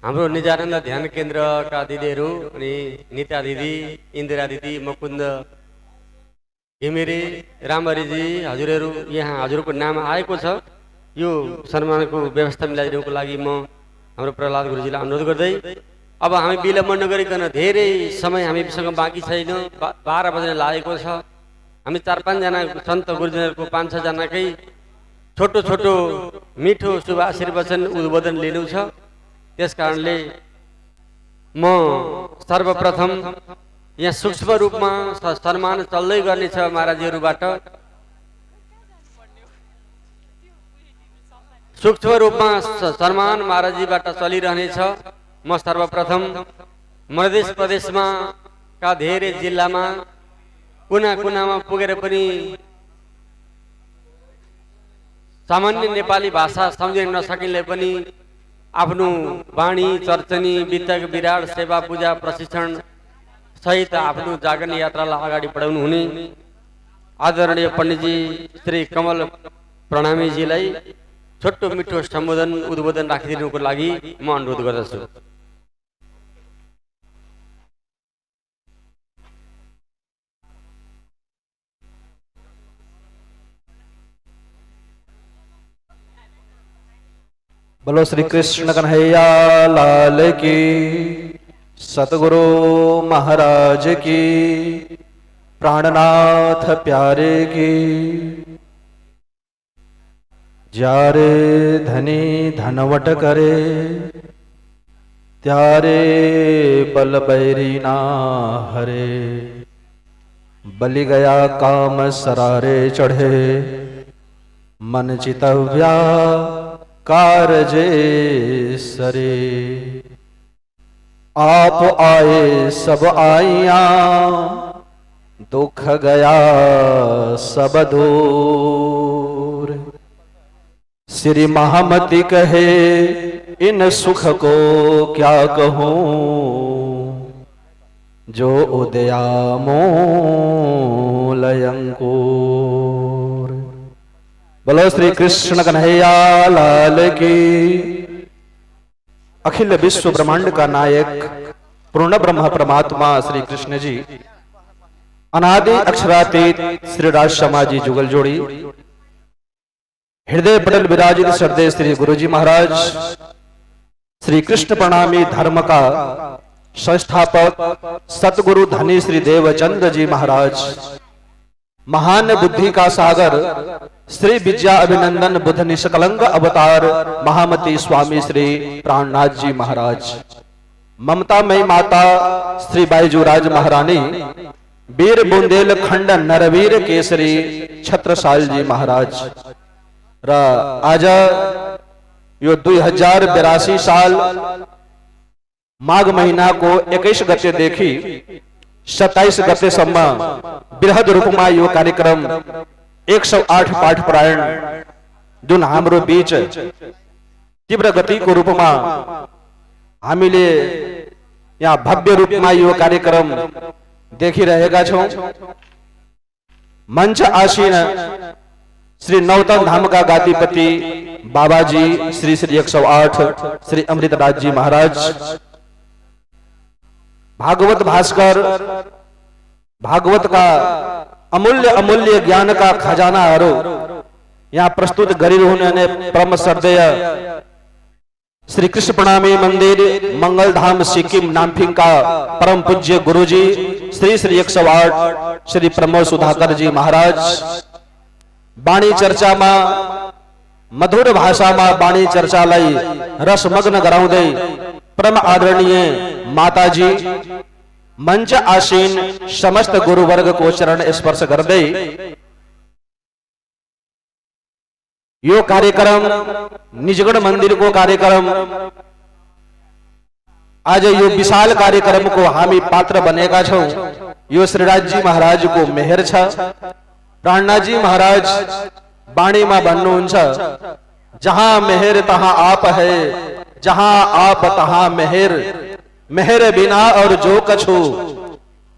हाम्रो निजानन्द ध्यान केन्द्रका दिदीहरू अनि निता दिदी, इन्दिरा दिदी, मुकुन्द घिमिरे, रामहरिजी हजुरहरू यहाँ हजुरको नाम आएको छ। यो सम्मानको व्यवस्था मिलाइदिनुको लागि म हाम्रो प्रहलाद गुरुजीलाई अनुरोध गर्दै अब हामी विलम्ब नगरिकन धेरै समय हामीसँग बाँकी छैन, 12 बज्न लागेको छ। हामी 4-5 जना सन्त गुरुजनहरूको 5-6 जनाकै छोटो छोटो मिठो शुभ आशीर्वचन उद्बोधन लिनु छ। त्यसकारणले म सर्वप्रथम यहाँ सूक्ष्म रूपमा सम्मान चल्दै गर्नेछ महाराजीहरूबाट। सूक्ष्म रूपमा सम्मान महाराजीबाट चलिरहनेछ। म सर्वप्रथम मध्य प्रदेशमा का धेरै जिल्लामा कुना कुनामा पुगेर पनि सामान्य नेपाली भाषा सम्झिन नसकिने पनि आफ्नो वाणी, चर्चनी, वितक, विराट, सेवा, पूजा, प्रशिक्षण सहित आफ्नो जागरण यात्रालाई अगाडि बढाउनु हुने आदरणीय पण्डितजी श्री कमल प्रणामीजीलाई छोटो मिठो सम्बोधन उद्बोधन राखिदिनुको लागि म अनुरोध गर्दछु। बोलो श्री कृष्ण कन्हैया लाल की, सतगुरु महाराज की, प्राणनाथ प्यारे की। जारे धनी धनवट करे, त्यारे बल बैरी ना हरे। बलि गया काम सरारे चढ़े, मन चितव्या कारजे सरे। आप आए सब आइया, दुख गया सब दूर। श्री महामति कहे इन सुख को क्या कहूँ, जो उदया मूलयंकुर। बोलो श्री कृष्ण कन्हैया लाल की। अखिल विश्व ब्रह्मांड का नायक पूर्ण ब्रह्म परमात्मा श्री कृष्ण जी, अनादि अक्षरातीत श्री राज समाजी जुगल जोड़ी, हृदय पटल विराजित श्रद्धेय श्री गुरुजी महाराज, श्री कृष्ण प्रणामी धर्म का संस्थापक सतगुरु धनी श्री देवचंद्र जी महाराज, महान बुद्धि का सागर श्री विद्या अभिनंदन बुद्ध निष्कलंक अवतार महामती स्वामी श्री प्राणनाथ जी महाराज, ममता मई माता श्री बाईजूराज महारानी, वीर बुंदेल खंड नरवीर केसरी छत्रसाल जी महाराज र आज यो 2082 साल माघ महीना को 21 गते देखि 27 गतेसम्म बृहद रूपमा यो कार्यक्रम 108 पाठ पारायण जुन हाम्रो बीच तीव्र गतिको रूपमा हामीले यहाँ भव्य रूपमा यो कार्यक्रम देखिरहेका छौं। मंच आसीन श्री नौतन धाम का गादीपति बाबाजी श्री श्री 108 श्री अमृतराज जी महाराज, भागवत भास्कर, भागवत का अमूल्य अमूल्य ज्ञान का खजानाहरू यहाँ प्रस्तुत गरिरहने परम श्रद्धेय श्री कृष्ण प्रणामी मंदिर मंगल धाम सिक्किम नाम्फिङ का परम पूज्य गुरुजी श्री श्री 108 श्री प्रमोद सुधाकर जी महाराज, वाणी चर्चा में मधुर भाषा में वाणी चर्चालाई रसमग्न गराउँदै परम आदरणीय माताजी, मंच आसीन समस्त गुरुवर्ग को चरण स्पर्श गर्दै यो कार्यक्रम निजगढ़ मंदिर को कार्यक्रम आज यो विशाल कार्यक्रम को हामी पात्र बनेका छौं। यो श्रीराज जी महाराज को मेहर छ। प्राणनाथ जी महाराज वाणी में भन्नुहुन्छ, जहां मेहर तहां आप है, जहां आप तहां मेहर, मेहर बिना और जो कछु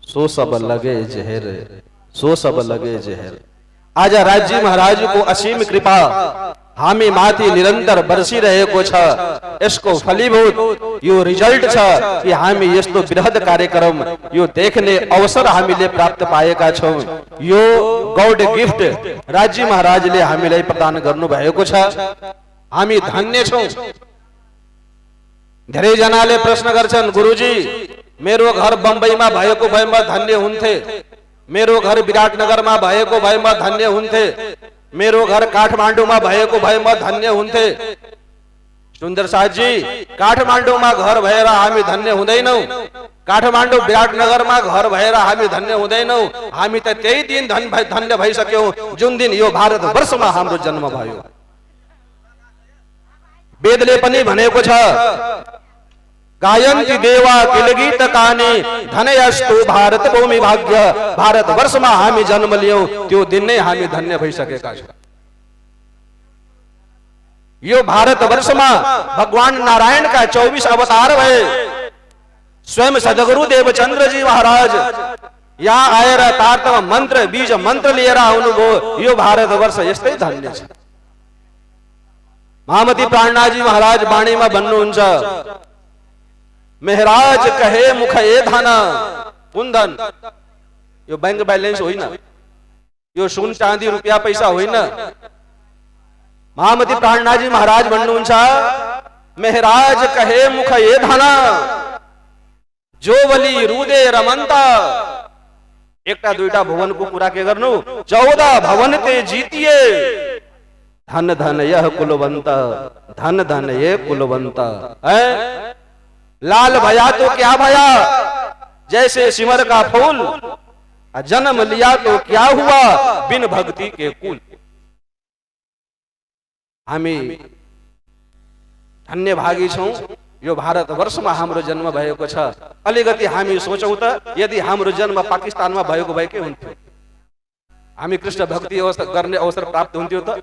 सो सब लगे जहर, सो सब लगे जहर। आज राज जी महाराज को असीम कृपा हामी माथि निरन्तर बर्सिरहेको छ। यसको फलीभूत यो रिजल्ट छ कि हामी यस्तो बृहत कार्यक्रम यो देख्ने अवसर हामीले प्राप्त पाएका छौं। यो गॉड गिफ्ट राज्य महाराजले हामीलाई प्रदान गर्नु भएको छ। हामी धन्य छौं। धेरै जनाले प्रश्न गर्छन्, गुरुजी मेरो घर बम्बईमा भएको भए म धन्य हुन्थे, मेरो घर विराटनगरमा भएको भए म धन्य हुन्थे, मेरो घर काठमाडौँमा भएको भए म धन्य हुन्थे। सुन्दर साथ जी, काठमाडौँमा घर भएर हामी धन्य हुँदैनौं, काठमाडौँ विराटनगरमा घर भएर हामी धन्य हुँदैनौं। हामी त त्यही दिन धन्य भइसक्यौं जुन दिन यो भारतवर्षमा हाम्रो जन्म भयो। वेदले पनि भनेको छ, गायन्ति देवा किलगीत काने धनयस्तु भारत भूमि भाग्य। भारतवर्षमा हामी जन्म लियौं त्यो दिन नै हामी धन्य भइसकेका छौं। यो भारतवर्षमा भगवान नारायणका 24 अवतार भए। स्वयं सद्गुरु देवचन्द्रजी महाराज यहाँ आएर तारतम मन्त्र बीज मन्त्र लिएर आउनुभयो। यो भारतवर्ष यस्तै धन्य छ। महामती प्राणनाथजी महाराज वाणीमा भन्नुहुन्छ, मेहराज कहे मुख ए धन कुन्दन। यो बैंक बैलेंस होइन, यो सुन चांदी रुपया पैसा होइन। महामती प्राणनाथजी महाराज भन्नुहुन्छ, मेहराज कहे मुख ए धन जो बलि रुदे रमन्त। एकटा दुईटा भवन को कुरा के गर्नु, 14 भवन ते जीतिए। धन धन यह कुलवंत, धन धन ये कुलवंत। लाल भया तो क्या भया, जैसे सिमर का फूल। जन्म लिया तो क्या हुआ, बिन भक्ति के कुल। हामी धन्य भागी छौं। यो भारतवर्षमा हाम्रो जन्म भएको छ। अलिकति हामी सोचौं त, यदि हाम्रो जन्म पाकिस्तानमा भएको भए के हुन्थ्यो? हामी कृष्ण भक्ति गर्ने अवसर प्राप्त हुन्थ्यो त?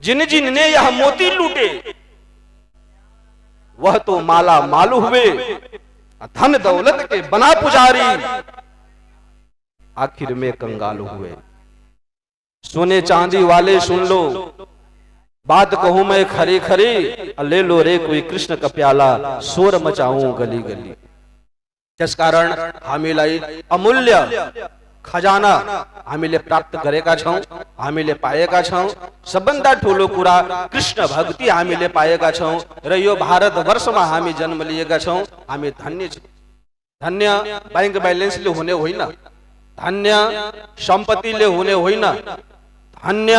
जिन जिन ने यह मोती लूटे वह तो माला मालू हुए, धन दौलत के बना पुजारी आखिर में कंगाल हुए। सोने चांदी वाले सुन लो, बात कहूं मैं खरी खरी, ले लो रे कोई कृष्ण का प्याला, शोर मचाऊं गली गली। जस कारण हामीलाई अमूल्य खजाना हामीले प्राप्त गरेका छौं, हामीले पाएका छौं। सबभन्दा ठूलो कुरा कृष्ण भक्ति हामीले पाएका छौं र यो भारतवर्षमा हामी जन्म लिएका छौं। हामी धन्य छौं। धन्य बैंक बैलेंसले हुने होइन, धन्य सम्पत्तिले हुने होइन, धन्य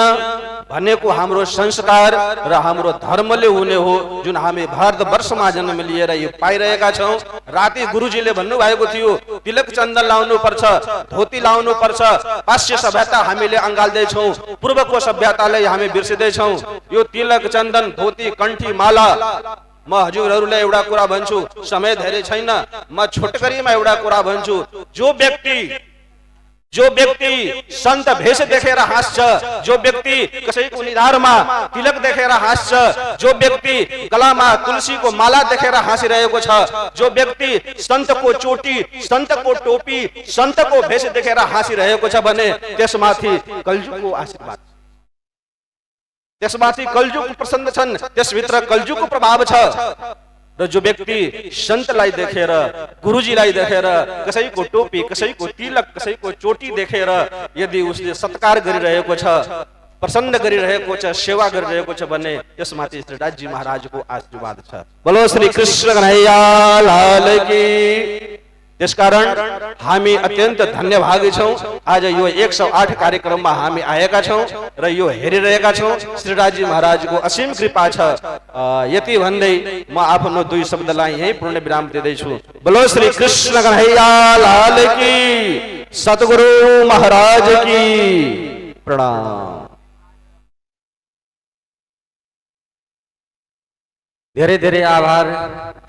भनेको हाम्रो संस्कार र हाम्रो धर्मले हुने हो, जुन हामी भारतवर्षमा जन्म लिएर यो पाइरहेका छौं। राति गुरुजीले भन्नुभएको थियो, तिलक चन्दन लाउनु पर्छ, धोती लाउनु पर्छ। पाश्चात्य सभ्यता हामीले अंगाल्दै छौं, पूर्वको सभ्यतालाई हामी बिर्सिँदै छौं। यो तिलक चन्दन धोती कंठी माला, म हजुरहरूलाई एउटा कुरा भन्छु, समय धेरै छैन, म छोटकरीमा एउटा कुरा भन्छु। जो व्यक्ति संत भेष देखेर हाँस्छ, जो व्यक्ति कसैको निधारमा तिलक देखेर हाँस्छ, जो व्यक्ति गलामा तुलसीको माला देखेर हाँसिरहेको छ, जो व्यक्ति सन्तको चोटी, सन्तको टोपी, सन्तको भेष देखेर हाँसिरहेको छ भने त्यसमाथि कलजुगको आशीर्वाद, त्यसमाथि कलजुग प्रसन्न छन्, त्यसभित्र कलजुगको प्रभाव छ। र जो व्यक्ति संतलाई देखेर, गुरुजीलाई देखेर, कसैको टोपी, कसैको तिलक, कसैको चोटी देखेर यदि उसले सत्कार गरिरहेको छ, प्रसन्न गरिरहेको छ, सेवा गरिरहेको छ भने त्यसमाथि श्री राजजी महाराजको आशीर्वाद छ। बोलो श्री कृष्ण कन्हैया लाल की। त्यसकारण हामी अत्यन्त धन्यभागी छौं। आज यो 108 कार्यक्रममा हामी आएका छौं र यो हेरिरहेका छौं। श्री राजजी महाराजको असीम कृपा छ। यति भन्दै म आफ्नो 2 शब्दलाई यही पूर्ण विराम दिँदैछु। बोलो श्री कृष्ण कन्हैया लाल की, सतगुरु महाराज की प्रणाम। धेरै धेरै आभार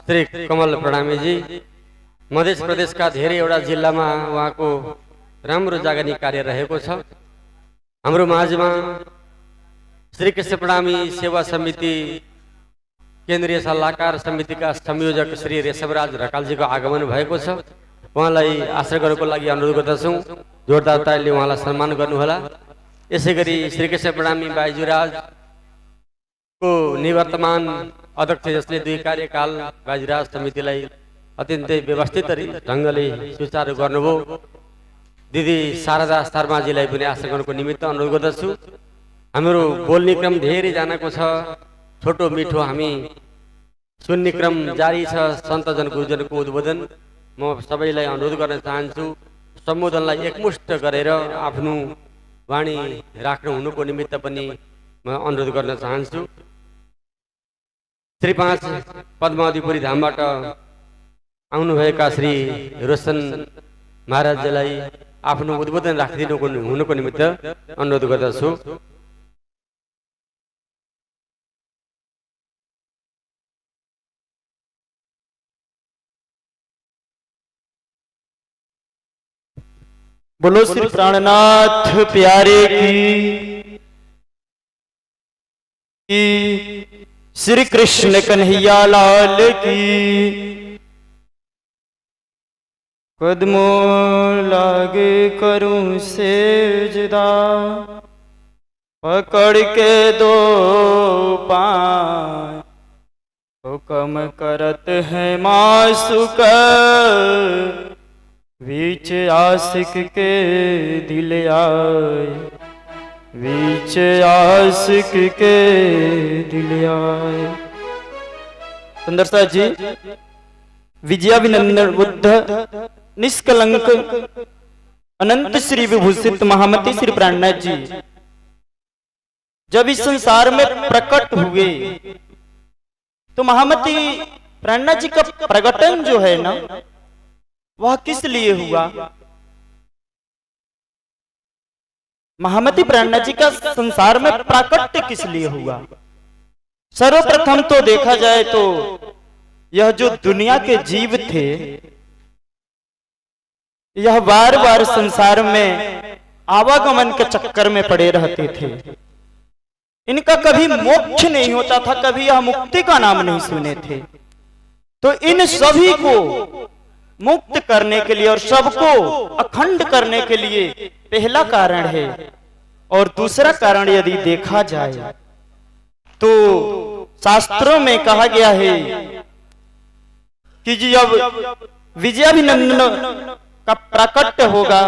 श्री कमल प्रणामी जी। मध्य प्रदेशका धेरैवटा जिल्लामा उहाँको राम्रो जागनी कार्य रहेको छ। हाम्रो माझमा श्री कृष्ण प्रणामी सेवा समिति केन्द्रीय सल्लाहकार समितिका संयोजक श्री रेशवराज ढकालजीको आगमन भएको छ। उहाँलाई आश्रय गर्नको लागि अनुरोध गर्दछौँ, जोरदार तालीले उहाँलाई सम्मान गर्नुहोला। यसैगरी श्री कृष्ण प्रणामी बाइजुराज को निवर्तमान अध्यक्ष जसले 2 कार्यकाल बाजीराज समितिलाई अत्यन्तै व्यवस्थित ढङ्गले सुचारू गर्नुभयो दिदी शारदा शर्माजीलाई पनि आशा गर्नुको निमित्त अनुरोध गर्दछु। हाम्रो बोल्ने क्रम धेरै जनाको छ, छोटो मिठो हामी सुन्ने क्रम जारी छ। सन्तजन गुरुजनको उद्बोधन म सबैलाई अनुरोध गर्न चाहन्छु, सम्बोधनलाई एकमुष्ट गरेर आफ्नो वाणी राख्नु हुनुको निमित्त पनि म अनुरोध गर्न चाहन्छु। श्री 5 पद्मावतीपुरी धामबाट आउनुभएका श्री रोशन महाराजलाई आफ्नो उद्बोधन राखिदिनुको हुनुको निमित्त अनुरोध गर्दछु। बोलो श्री प्राणनाथ प्यारे की, श्री कृष्ण कन्हैया लाल की। कदमों लागे करूं सेजदा, पकड़ के दो पांव, हुक्म करत है मासूक, बीच आशिक के दिल आए, बीच आशिक के दिल आए। सुंदरसा जी विजयाभिनंदन बुद्ध निष्कलंक अनंत श्री विभूषित महामती श्री प्राणनाथ जी जब इस संसार में प्रकट हुए तो महामती प्राणनाथ जी का प्रकटन जो है ना वह किस लिए हुआ? महामती प्राणनाथ जी का संसार में प्राकट्य किस लिए हुआ? सर्वप्रथम तो देखा जाए तो यह जो दुनिया के जीव थे यह बार बार संसार में आवागमन के चक्कर में पड़े रहते थे। इनका कभी मोक्ष नहीं होता था, कभी यह मुक्ति का नाम नहीं सुने थे। तो इन सभी को मुक्त करने के लिए और सबको अखंड करने के लिए पहला कारण है। और दूसरा कारण यदि देखा जाए तो शास्त्रों में कहा गया है कि जब विजयाभिनंदन का प्राकट्य होगा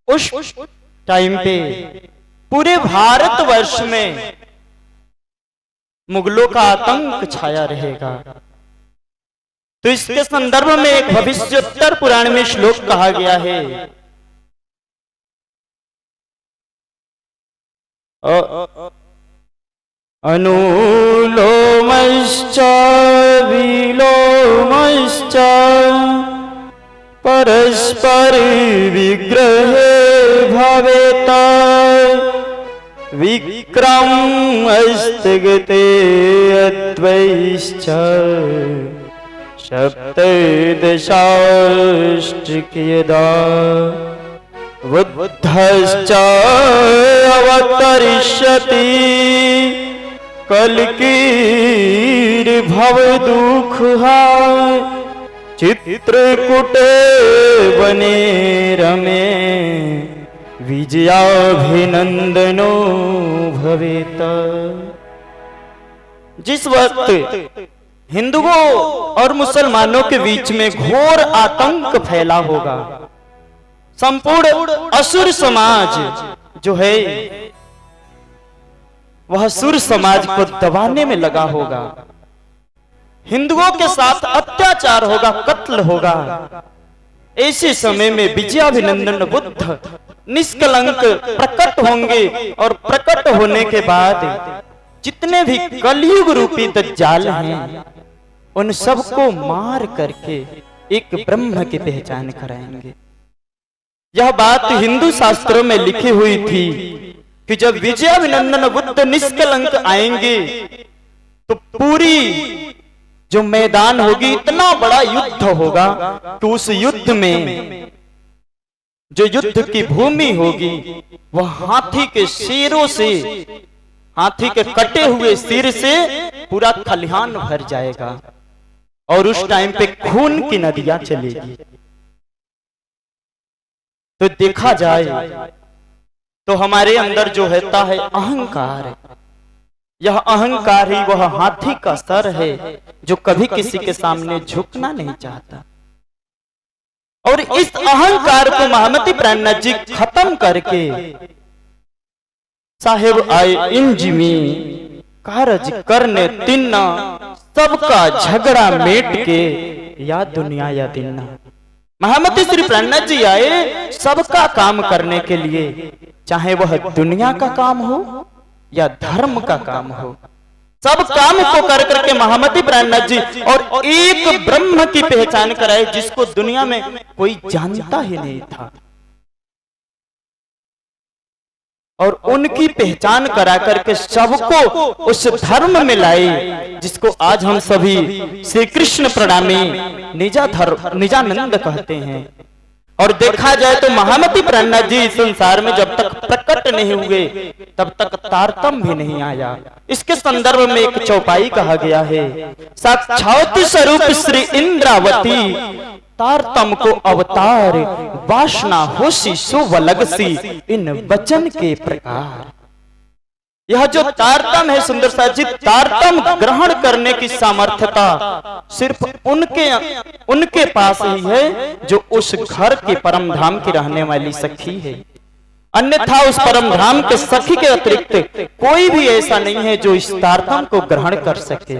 उस टाइम पे पूरे भारतवर्ष में मुगलों का आतंक छाया रहेगा। तो इसके संदर्भ में एक भविष्योत्तर पुराण में श्लोक कहा गया है, अनुलोमश्च विलोमश्च परस्पर विग्रहे भवेत विक्रमस्तगते अद्वैश्च सप्तदशाष्टकयदा बुद्धश्च अवतरिष्यति कल्कीर्भवदुःखहाय चित्रकूटे बने रमे विजयाभिनंदनो भवेत। जिस वक्त हिंदुओं और मुसलमानों के बीच में घोर आतंक फैला होगा, संपूर्ण असुर समाज जो है वह असुर समाज को दबाने में लगा होगा, हिंदुओं के साथ अत्याचार होगा, कत्ल होगा। ऐसे समय में विजयाभिनंदन बुद्ध निष्कलंक प्रकट होंगे और प्रकट होने के बाद जितने भी कलयुग रूपी दज्जाल हैं उन सबको मार करके एक ब्रह्म की पहचान कराएंगे। यह बात हिंदू शास्त्रों में लिखी हुई थी कि जब विजयाभिनंदन बुद्ध निष्कलंक आएंगे तो पूरी जो मैदान होगी इतना बड़ा युद्ध होगा कि उस युद्ध में जो युद्ध की भूमि होगी वह हाथी के सिरों से, हाथी के कटे हुए सिर से पूरा खलिहान भर जाएगा और उस टाइम पे खून की नदियां चलेगी। तो देखा जाए तो हमारे अंदर जो होता है अहंकार, यह अहंकार ही वह हाथी का सर है जो कभी किसी के सामने झुकना नहीं चाहता। और इस अहंकार को महामती प्राणनाथ जी खत्म करके साहेब आए इंजमी कारज करने तिन्ना, सबका झगड़ा मेट के या दुनिया या दिन्ना। महामती श्री प्राणनाथ जी आए सबका काम करने के लिए, चाहे वह दुनिया का काम हो या धर्म का काम हो, सब काम को कर करके महामती प्राणनाथ जी और एक ब्रह्म की पहचान कराए जिसको दुनिया में कोई जानता ही नहीं था, और उनकी पहचान करा करके सबको उस धर्म में लाए जिसको आज हम सभी श्री कृष्ण प्रणामी निजानंद कहते हैं। और देखा जाए तो महामती प्राणनाथ जी इस संसार में जब तक प्रकट नहीं हुए तब तक तारतम भी नहीं आया। इसके संदर्भ में एक चौपाई कहा गया है, साक्षात स्वरूप श्री इंद्रावती तारतम को अवतार, वासना होशी सुवलगसी इन वचन के प्रकार। यह जो तारतम है सुंदर साथ जी, तारतम ग्रहण करने की सामर्थ्यता सिर्फ उनके पास ही है जो उस घर के परम धाम की रहने वाली सखी है। अन्यथा उस परम धाम के सखी के अतिरिक्त कोई भी ऐसा नहीं है जो इस तारतम को ग्रहण कर सके।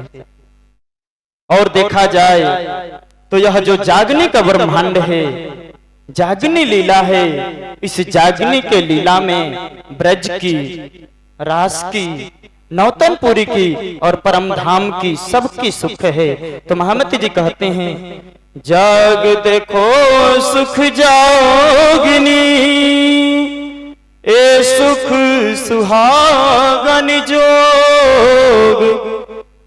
और देखा जाए तो यह जो जागने का ब्रह्मांड है, जागनी लीला है, इस जागनी के लीला में ब्रज की, रास की, नौतनपुरी की और परम धाम की सबकी सुख है। तो महामती जी कहते हैं, जाग देखो सुख जागनी, ए सुख सुहागन जोग,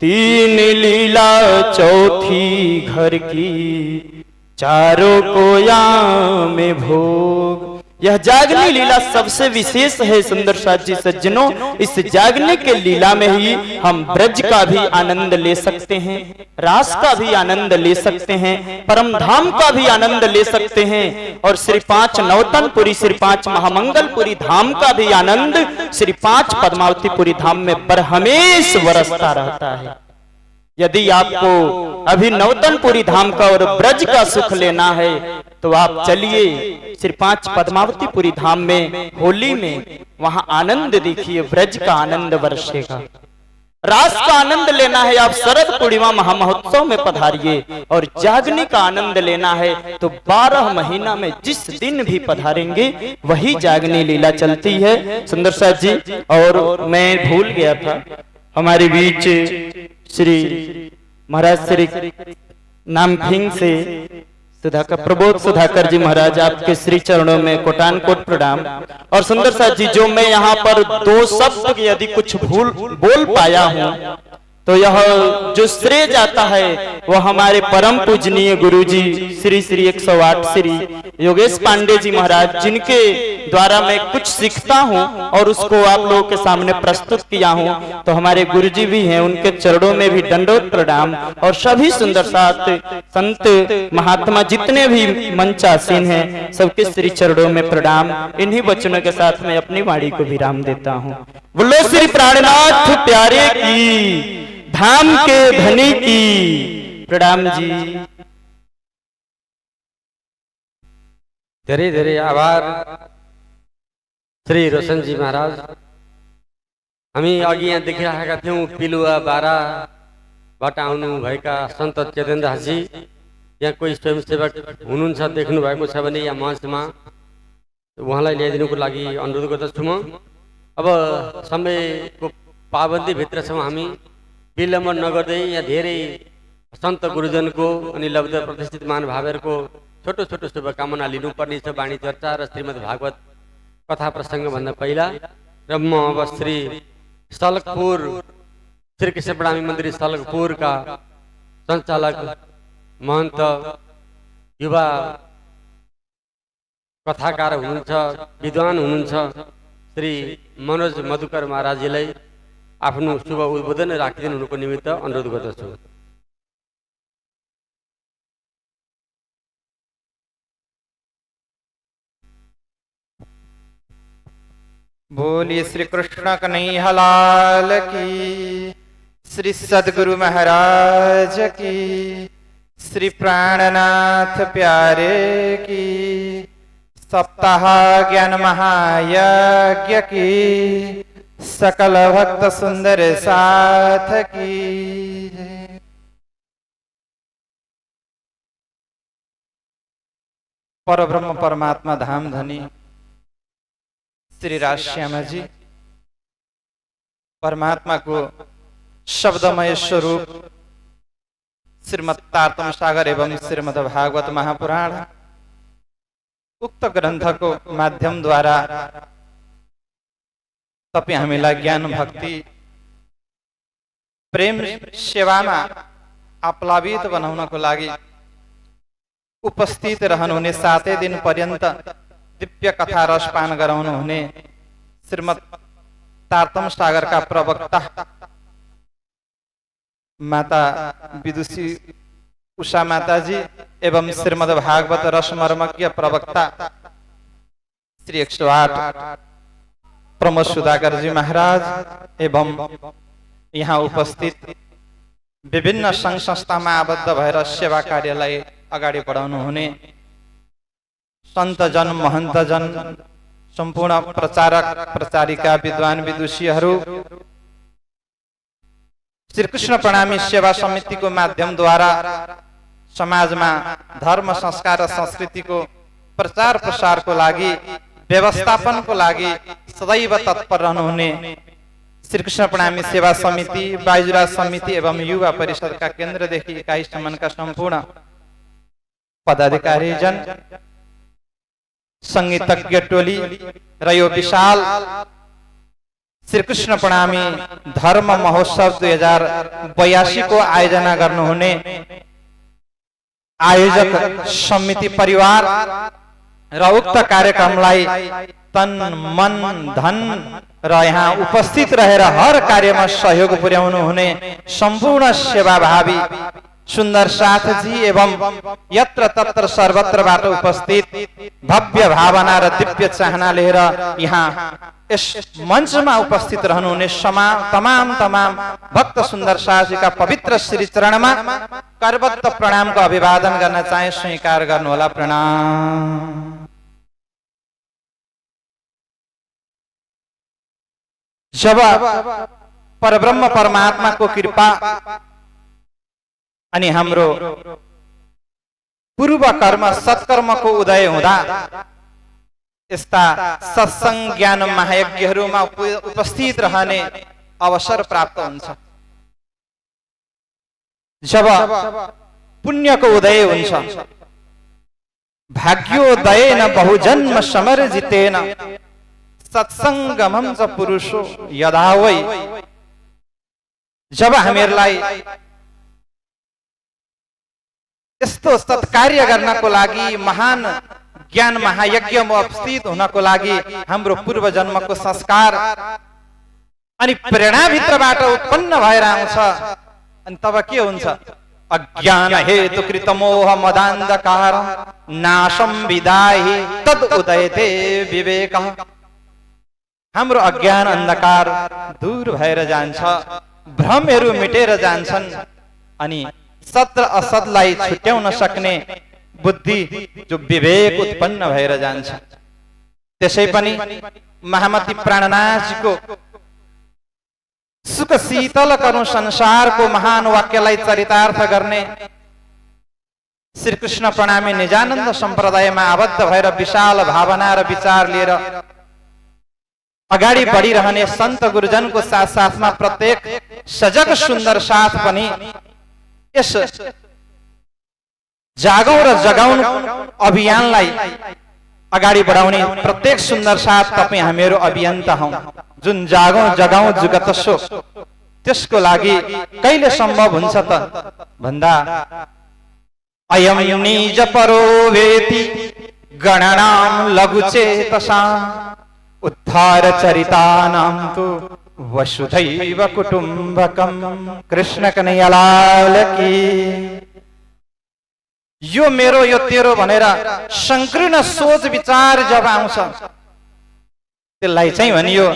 तीन लीला चौथी घर की, चारों को याम में भोग। यह जागनी लीला सबसे विशेष है सुंदर साथ जी सज्जनों। इस जागने के लीला में ही हम ब्रज का भी आनंद ले सकते हैं, रास का भी आनंद ले सकते हैं, परम धाम का भी आनंद ले सकते हैं, और श्री 5 नौतनपुरी, श्री 5 महामंगलपुरी धाम का भी आनंद श्री 5 पद्मावतीपुरी धाम में बरहमेश बरसता रहता है। यदि आपको अभी नौतनपुरी धाम का और ब्रज का सुख लेना है तो आप चलिए श्री 5 पद्मावतीपुरी धाम में होली में, वहां आनंद देखिए, ब्रज का आनंद बरसेगा। रास का आनंद लेना है आप शरद पूर्णिमा महामहोत्सव में पधारिए, और जागने का आनंद लेना है तो 12 महीना में जिस दिन भी पधारेंगे वही जागनी लीला चलती है सुंदर साथ जी। और मैं भूल गया था, हमारे बीच श्री महाराज श्री नामफिंग से सुधाकर, प्रबोध सुधाकर जी महाराज, आपके श्री चरणों में कोटान कोट प्रणाम। और सुंदर साथ जी, जो मैं यहाँ पर 2 शब्द यदि कुछ बोल पाया हूँ तो यह जो श्रेय जाता है वह हमारे परम पूजनीय गुरुजी श्री श्री 108 श्री योगेश पांडे जी महाराज, जिनके द्वारा मैं कुछ सीखता हूँ और उसको आप लोगों के सामने प्रस्तुत किया हूँ। तो हमारे गुरुजी भी हैं, उनके चरणों में भी दंडोत प्रणाम। और सभी सुंदर साथ संत महात्मा जितने भी मंचासीन हैं सबके श्री चरणों में प्रणाम। इन्हीं वचनों के साथ मैं अपनी वाणी को विराम देता हूँ। बोलो श्री प्राणनाथ प्यारे की, धाम के धनी की प्रणाम जी। धेरै धेरै आभार श्री रोशन जी महाराज। हामी अघि यहाँ देखिरहेका थियौँ पिलुवा बाराबाट आउनु भएका सन्त चेतेन्द्र दासजी। यहाँ कोही स्वयंसेवक हुनुहुन्छ, देख्नु भएको छ भने यहाँ मञ्चमा उहाँलाई ल्याइदिनुको लागि अनुरोध गर्दछु म। अब समयको पाबन्दीभित्र छौँ हामी, विलम्ब नगर्दै यहाँ धेरै सन्त गुरुजनको अनि लब्ध प्रतिष्ठित महानुभावहरूको छोटो छोटो शुभकामना लिनुपर्ने छ वाणी चर्चा र श्रीमद् भागवत कथा प्रसङ्गभन्दा पहिला। र म अब श्री सलकपुर श्री कृष्ण प्रणामी मन्दिर सलकपुरका सञ्चालक महन्त युवा कथाकार हुनुहुन्छ, विद्वान हुनुहुन्छ श्री मनोज मधुकर महाराजजीलाई आफ्नो शुभ उद्बोधन राखिदिनु हुनुको निमित्त अनुरोध गर्दछु। बोलिए श्री कृष्ण कन्हैया लाल की, श्री सद्गुरु महाराज की, श्री प्राणनाथ प्यारे की, सप्ताह ज्ञान महायज्ञ की, सकल भक्त सुंदर साथ की जय। परब्रह्म परमात्मा धाम धनी श्री राजश्यामा जी, परमात्मा को शब्दमय स्वरूप श्रीमद् तारतम सागर एवं श्रीमद् भागवत महापुराण उक्त ग्रंथ को माध्यम द्वारा तपाईं हामीलाई ज्ञान भक्ति प्रेम सेवामा आप्लावित बनाउनको लागि उपस्थित रहनुहुने 7 दिन पर्यन्त दिव्य कथा रसपान गराउनुहुने श्रीमद् तारतम सागरका प्रवक्ता माता विदुषी उषा माताजी एवं श्रीमद् भागवत रसमर्मज्ञ प्रवक्ता श्री 108 प्रमोद सुधाकर जी महाराज एवं यहाँ उपस्थित विभिन्न संघ संस्थामा आबद्ध भएर सेवा कार्यलाई अगाडि बढाउनु हुने सन्तजन महन्तजन सम्पूर्ण प्रचारक प्रचारिका विद्वान विदुषीहरू श्री कृष्ण प्रणामी सेवा समितिको माध्यमद्वारा समाजमा धर्म संस्कार र संस्कृतिको प्रचार प्रसारको लागि व्यवस्थापनको लागि सदैव तत्पर रहनुहुने श्री कृष्ण प्रणामी सेवा समिति, बाइजुराज समिति एवं युवा परिषदका केन्द्रदेखि इकाइसम्मका सम्पूर्ण पदाधिकारी जन, संगीतज्ञ टोली र यो विशाल श्री कृष्ण प्रणामी धर्म महोत्सव 2082 को आयोजना गर्नुहुने आयोजक समिति परिवार र उक्त कार्यक्रमलाई तन मन धन र यहाँ उपस्थित रहेर हर कार्यमा सहयोग पुर्याउनु हुने सम्पूर्ण सेवाभावी सुन्दर साथ जी एवं यत्र तत्र सर्वत्रबाट उपस्थित भव्य भावना र दिव्य चाहना लिएर यहाँ यस मञ्चमा उपस्थित रहनुहुने तमाम भक्त सुन्दर साथीका पवित्र श्री चरणमा करबद्ध प्रणामको अभिवादन गर्न चाहे, स्वीकार गर्नुहोला। प्रणाम। जब परब्रह्म परमात्माको कृपा अनि हाम्रो पूर्व कर्म सत्कर्मको उदय हुँदा यस्ता सत्संग ज्ञान महायज्ञहरूमा उपस्थित रहने अवसर प्राप्त हुन्छ। जब पुण्यको उदय हुन्छ, भाग्योदयेन बहुजन्म समर्जितेन सत्संगमं च पुरुषो यदा वै, जब हामीहरूलाई यस्तो सत्कार्य गर्नको लागि महान ज्ञान महायज्ञमा उपस्थित हुनको लागि हाम्रो पूर्व जन्मको संस्कार अनि प्रेरणा भित्रबाट उत्पन्न भएर आउँछ, अनि तब के हुन्छ? अज्ञान हेतु कृत मोह मदान्धकार नाशम विदाहि तद उदयते विवेक। हाम्रो अज्ञान अन्धकार दूर भएर जान्छ, भ्रमहरू मिटेर जान्छन् अनि सत र असतलाई छुट्याउन सक्ने बुद्धि जो विवेक उत्पन्न भएर जान्छ। त्यसै पनि महामती प्राणनाथजीको सुख शीतल करूं संसारको महान वाक्यलाई चरितार्थ गर्ने श्री कृष्ण प्रणामी निजानन्द सम्प्रदायमा आबद्ध भएर विशाल भावना र विचार लिएर अगाडि बढिरहने सन्त गुरुजनको साथ साथमा प्रत्येक सजग सुन्दर साथ पनि यस जागौं र जगाउन अभियानलाई अगाडि बढाउने प्रत्येक सुन्दर साथ तपाईं हामीहरू अभियन्ता हौं। जुन जागौं जगाउँ जुगतसो, त्यसको लागि कहिले सम्भव हुन्छ त भन्दा अयम निज परो वेति गणनाम लघुचेतसा उद्धार चरितानां तु वसुधैव कुटुम्बकम। कृष्ण कन्हैया लाल की। यो मेरो यो तेरो भनेर संकीर्ण सोच विचार जब आउँछ, त्यसलाई चाहिँ भनियो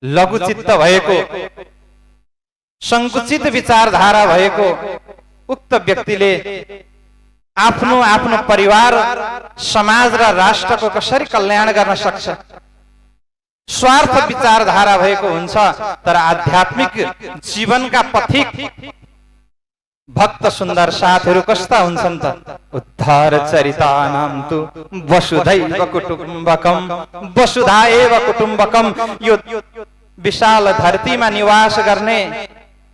लघुचित्त भएको, संकुचित विचारधारा भएको उक्त व्यक्तिले आफ्नो आफ्नो परिवार, समाज र राष्ट्रको कसरी कल्याण गर्न सक्छ। स्वार्थ विचारधारा भएको हुन्छ, तर आध्यात्मिक जीवनका पथिक भक्त सुन्दर साथहरू कस्ता हुन्छन् त? उद्धार चरितानां तु वसुधैव कुटुम्बकम, वसुधा एव कुटुम्बकम। यो विशाल धरतीमा निवास गर्ने,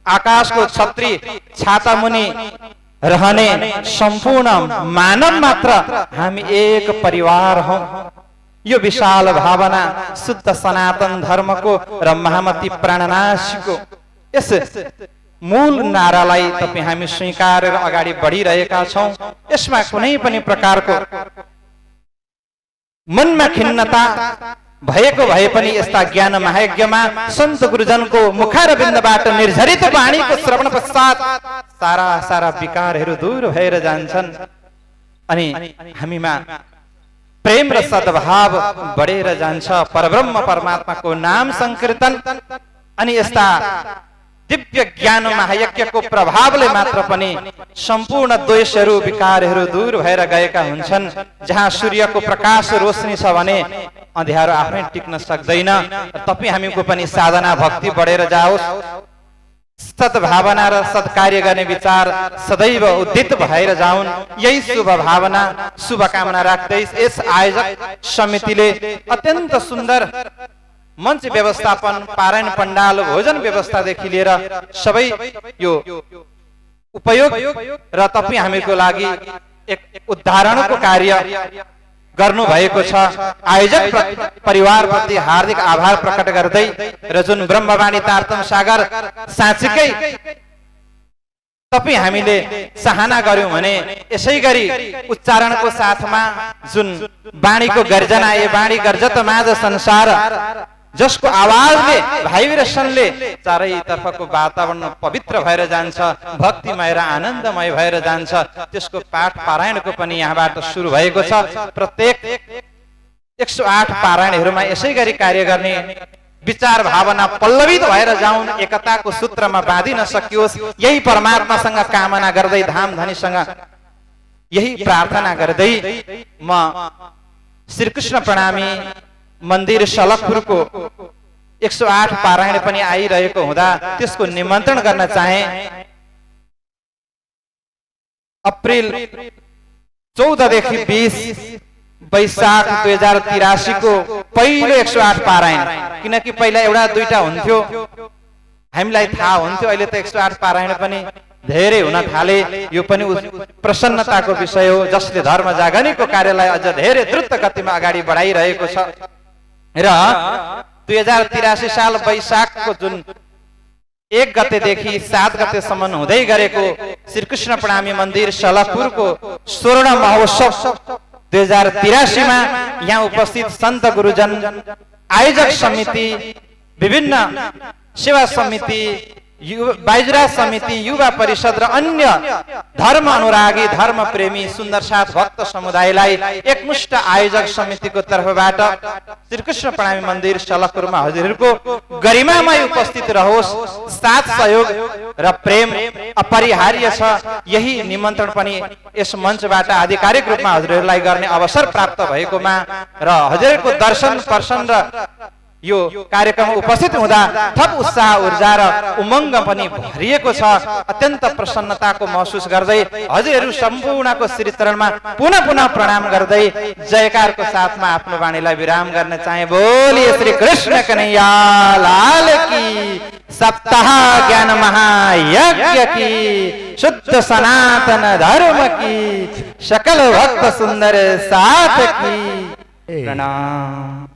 आकाशको छत्री छाता मुनि रहने सम्पूर्ण मानव मात्र हामी एक परिवार हौं। यो विशाल भावना शुद्ध सनातन धर्मको र महामती प्राणनाशीको यस मूल नारालाई तपाई हामी स्वीकारेर अगाडि बढिरहेका छौं। यसमा कुनै पनि प्रकारको मनमा खिन्नता भएको भए पनि यस्ता ज्ञान महायज्ञमा सन्त गुरुजनको मुखारविन्दबाट निर्झरित वाणीको श्रवण पश्चात सारा विकारहरू दूर भएर जान्छन् अनि हामीमा प्रेम र सद्भाव बढेर जान्छ। परब्रह्म परमात्माको नाम संकीर्तन अनि यस्ता दिव्य ज्ञान महायज्ञको प्रभावले मात्र पनि सम्पूर्ण द्वेषहरू विकारहरू दूर भएर गएका हुन्छन्। जहाँ सूर्यको प्रकाश रोशनी छ भने अँध्यारो आफै टिक्न सक्दैन। तपाई हामीको पनि साधना भक्ति बढेर जाओस्, सद्भावना र सत्कार्य गर्ने विचार सदैव उद्दित भएर जाउन्। यही शुभ भावना शुभकामना राख्दै यस आयोजक समितिले अत्यन्त सुन्दर मञ्च व्यवस्थापन, पारायण पण्डाल, भोजन व्यवस्थादेखि लिएर सबै यो उपयोग र तपाई हामीको लागि एक उदाहरणको कार्य गर्नु भएको छ। आयोजक परिवार प्रति हार्दिक आभार प्रकट गर्दै र जुन ब्रह्मवाणी तारतम सागर साँच्चीकै तपाई हामीले चाहना गर्यौं भने यसै गरी उच्चारणको साथमा जुन वाणीको गर्जना, ए वाणी गर्जत माझ संसार, जसको आवाजले भाइब्रेसनले चारैतर्फको वातावरण पवित्र भएर जान्छ, भक्तिमय र आनन्दमय भएर जान्छ, त्यसको पाठ पारायणको पनि यहाँबाट सुरु भएको छ। प्रत्येक 108 पारायणहरूमा यसै गरी कार्य गर्ने विचार भावना पल्लवित भएर जाउन्, एकताको सूत्रमा बाँधिन सकियोस्, यही परमात्मासँग कामना गर्दै, धाम धनीसँग यही प्रार्थना गर्दै म श्रीकृष्ण प्रणामी मन्दिर सलकपुरको 108 पारायण पनि आइरहेको हुँदा त्यसको निमन्त्रण गर्न चाहे। अप्रिल 14 देखि 20 वैशाख 2083 को पहिलो 108 पारायण, किनकि पहिला एउटा दुईटा हुन्थ्यो, हामीलाई थाहा हुन्थ्यो। अहिले त 108 पारायण पनि धेरै हुन थाले। यो पनि प्रसन्नताको विषय हो, जसले धर्म जागरणीको कार्यलाई अझ धेरै द्रुत गतिमा अगाडि बढाइरहेको छ। र 2083 साल वैशाखको जुन 1 गतेदेखि 7 गतेसम्म हुँदै गरेको श्रीकृष्ण प्रणामी मन्दिर सलकपुरको स्वर्ण महोत्सव 2083 मा यहाँ उपस्थित सन्त गुरुजन, आयोजक समिति, विभिन्न सेवा समिति, बाइजरा समिति, युवा परिषद र अन्य धर्म अनुरागी, धर्म प्रेमी सुन्दर साथ भक्त समुदायलाई एकमुष्ट आयोजक समितिको तर्फबाट श्रीकृष्ण प्रणामी मन्दिर सलकपुरमा हजुरहरूको गरिमामय उपस्थित रहोस्, साथ सहयोग र प्रेम अपरिहार्य छ। यही निमन्त्रण पनि यस मञ्चबाट आधिकारिक रूपमा हजुरहरूलाई गर्ने अवसर प्राप्त भएकोमा र हजुरहरूको दर्शन पर्सन र यो कार्यक्रम उपस्थित हुँदा थप उत्साह, ऊर्जा र उमङ्ग पनि भरिएको छ। अत्यन्त प्रसन्नताको महसुस गर्दै हजुरहरू सम्पूर्णको श्रीचरणमा पुनः पुनः प्रणाम गर्दै जयकारको साथमा आफ्नो वाणीलाई विराम गर्न चाहे। बोलिए श्री कृष्ण कन्हैया लाल की, सप्ताह ज्ञान महायज्ञ की, शुद्ध सनातन धर्म की, सकल भक्त सुंदर साथ की। प्रणाम।